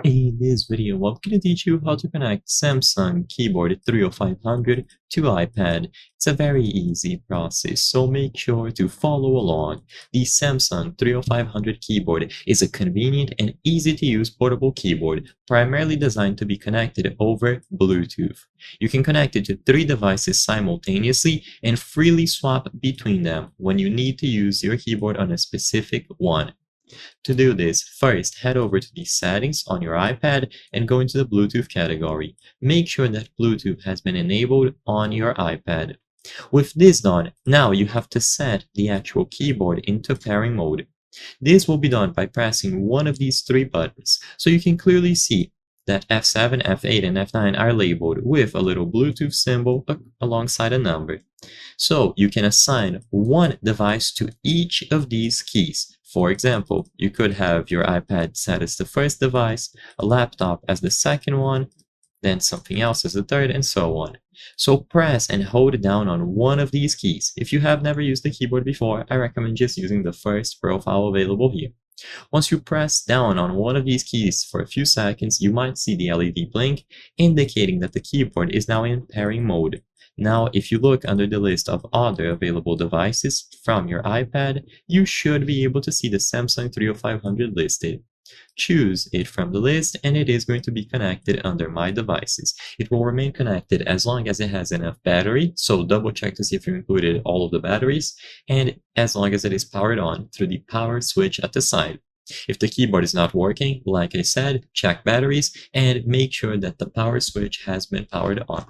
In this video, I'm going to teach you how to connect Samsung Keyboard 30500 to iPad. It's a very easy process, so make sure to follow along. The Samsung 30500 keyboard is a convenient and easy-to-use portable keyboard, primarily designed to be connected over Bluetooth. You can connect it to 3 devices simultaneously and freely swap between them when you need to use your keyboard on a specific one. To do this, first head over to the settings on your iPad and go into the Bluetooth category. Make sure that Bluetooth has been enabled on your iPad. With this done, now you have to set the actual keyboard into pairing mode. This will be done by pressing one of these 3 buttons, so you can clearly see that F7, F8, and F9 are labeled with a little Bluetooth symbol alongside a number. So you can assign one device to each of these keys. For example, you could have your iPad set as the first device, a laptop as the second one, then something else as the third, and so on. So press and hold down on one of these keys. If you have never used the keyboard before, I recommend just using the first profile available here. Once you press down on one of these keys for a few seconds, you might see the LED blink, indicating that the keyboard is now in pairing mode. Now, if you look under the list of other available devices from your iPad, you should be able to see the Samsung 30500 listed. Choose it from the list and it is going to be connected under My Devices. It will remain connected as long as it has enough battery, so double check to see if you included all of the batteries, and as long as it is powered on through the power switch at the side. If the keyboard is not working, like I said, check batteries and make sure that the power switch has been powered on.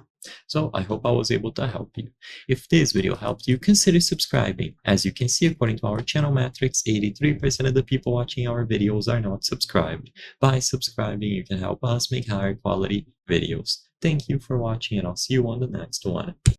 So I hope I was able to help you. If this video helped you, consider subscribing. As you can see, according to our channel metrics, 83% of the people watching our videos are not subscribed. By subscribing, you can help us make higher quality videos. Thank you for watching and I'll see you on the next one.